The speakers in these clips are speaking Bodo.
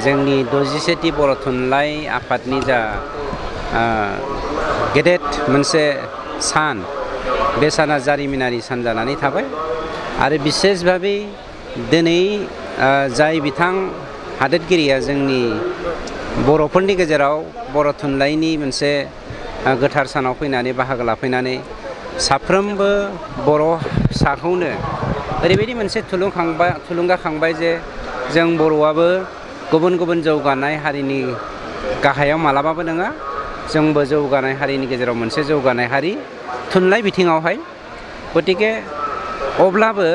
जोंनि 61थि बर' थुनलाइ आफादनि जा गेदेर मोनसे सान, बे साना जारिमिनारि सान जानानै थाबाय आरो बिसेस भाबै दिनै जाय बिथां हादोरगिरिया जोंनि बर'फोरनि गेजेराव बर' थुनलाइनि मोनसे गोथार सानाव फैनानै बाहागो लाफैनानै साफ्रोमबो बर' फिसाखौनो ओरैबायदि मोनसे थुलुंगाखांबाय जे जों बर'आबो गुबुन गुबुन जौगानाय हारिनि गाहायाव मालाबाबो नङा, जोंबो जौगानाय हारिनि गेजेराव मोनसे जौगानाय हारि थुनलाइ बिथिङावहाय। गतिके अब्लाबो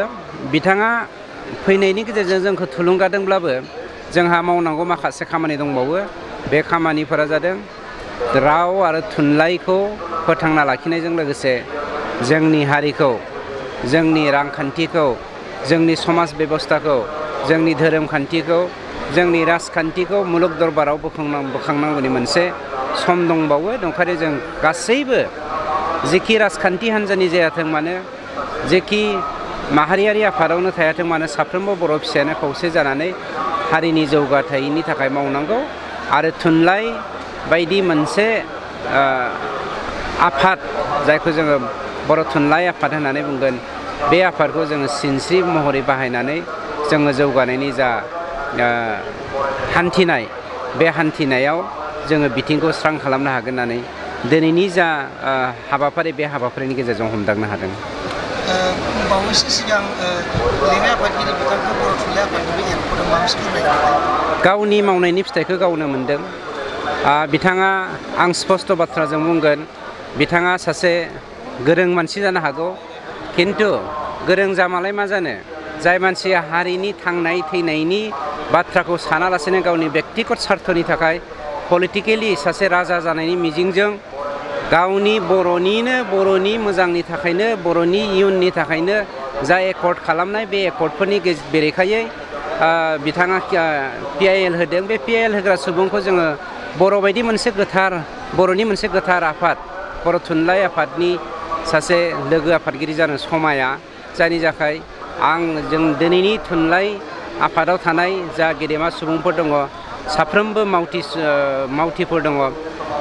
बिथाङा फैनायनि गेजेरजों जोंखौ थुलुंगादोंब्लाबो जोंहा मावनांगौ माखासे खामानि दंबावो। बे खामानिफोरा जादों राव आरो थुनलाइखौ फोथांना लाखिनायजों लोगोसे जोंनि हारिखौ, जोंनि रांखान्थिखौ, जोंनि समाज बेबस्थाखौ, जोंनि धोरोम खान्थिखौ, जोंनि राजखान्थिखौ मुलुग दरबाराव बोखांनांगौनि मोनसे सम दंबावो। ओंखायनो जों गासैबो जेखि राजखान्थि हान्जानि जायाथों मानो, जेखि माहारियारि आफादावनो थायाथों मानो, साफ्रोमबो बर' फिसायानो खौसे जानानै हारिनि जौगाथायनि थाखाय मावनांगौ आरो थुनलाइ बायदि मोनसे आफाद, जायखौ जोङो बर' थुनलाइ आफाद होननानै बुंगोन, बे आफादखौ जोङो सिनस्रि महरै बाहायनानै जोङो जौगानायनि जा हान्थिनाय, बे हान्थिनायाव जोङो बिथिंखौ स्रां खालामनो हागोन होननानै दिनैनि जा हाबाफारि, बे हाबाफारिनि गेजेरजों हमदांनो हादों। बावैसो सिगां लेङाइ आफादगिरि बिथांखौ बर' थुनलाइ आफादनिफ्राय एरख'दों, माबायदि फोरमायगोन? गावनि मावनायनि फिथाइखौ गावनो मोनदों। बिथाङा, आं स्पस्ट' बाथ्राजों बुंगोन, बिथाङा सासे गोरों मानसि जानो हागौ, खिन्थु गोरों जामालाय मा जानो, जाय मानसिया हारिनि थांनाय थैनायनि बाथ्राखौ सानालासेनो गावनि बेक्तिगत स्वार्थनि थाखाय पलिटिकेलि सासे राजा जानायनि मिजिंजों गावनि बर'नि मोजांनि थाखायनो, बर'नि इयुननि थाखायनो जा एकर्ड खालामनाय, बे एकर्डफोरनि बेरेखायै बिथाङा PIL होदों। बे PIL होग्रा सुबुंखौ जोङो बर' बायदि मोनसे गोथार, बर'नि मोनसे गोथार आफाद, बर' थुनलाइ आफादनि सासे लोगो आफादगिरि जानो समाया, जायनि थाखाय जों दिनैनि थुनलाइ आफादाव थानाय जा गेदेमा सुबुंफोर दङ, साफ्रोमबो मावथिफोर दङ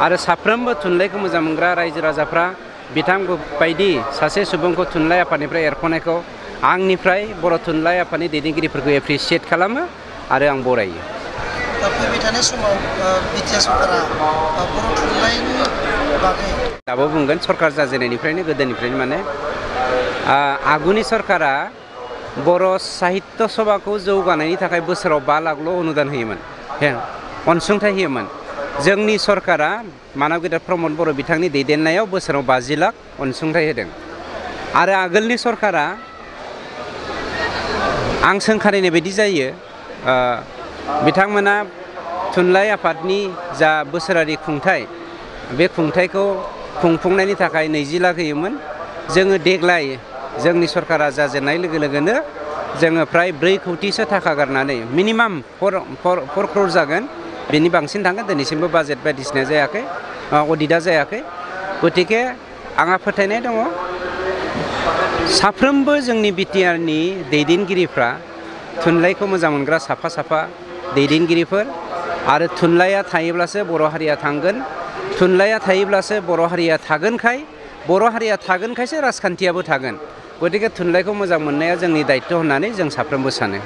आरो साफ्रोमबो थुनलाइखौ मोजां मोनग्रा रायजो राजाफ्रा बिथां बायदि सासे सुबुंखौ थुनलाइ आफादनिफ्राय एरख'नायखौ आंनिफ्राय बर' थुनलाइ आफादनि दैदेनगिरिफोरखौ एप्रिसियेट खालामो आरो आं बरायो। फैबाय थानाय समाव बिटिआर सरकारा बर' थुनलाइनि बागै दाबो बुंगोन, सरकार जाजेननायनिफ्रायनो, गोदोनिफ्रायनो माने आगुनि सरकारा बर' साहित्य सभाखौ जौगानायनि थाखाय बोसोराव 5 लाखल' अनुदान होयोमोन, अनसुंथाइ होयोमोन। जोंनि सरकारा मानब गेदेर प्रमद बर' बिथांनि दैदेननायाव बोसोराव 50 लाख अनसुंथाइ होदों आरो आगोलनि सरकारा, आं सोंखारिनाय बायदि जायो, बिथांमोना थुनलाइ आफादनि जा बोसोरारि खुंथाइ, बे खुंथाइखौ खुंफुंनायनि थाखाय 20 लाख होयोमोन। जोङो देग्लाय जोंनि सरकारा जाजेननाय लोगो लोगोनो जोङो फ्राय 4 कौटिसो थाखा गारनानै मिनिमाम 4 क्रर जागोन, बेनि बांसिन थांगोन। दिनैसिमबो बाजेट बायदिसिना जायाखै, अडिटआ जायाखै। गतिके आंहा फोथायनाय दङ, साफ्रोमबो जोंनि बिटिआरनि दैदेनगिरिफ्रा थुनलाइखौ मोजां मोनग्रा साफा दैदेनगिरिफोर आरो थुनलाइया थायोब्लासो बर' हारिया थांगोन, थुनलाइया थायोब्लासो बर' हारिया थागोनखाय, बर' हारिया थागोनखायसो राजखान्थियाबो थागोन। गतिके थुनलाइखौ मोजां मोननाया जोंनि दायित्व होननानै जों साफ्रोमबो सानो।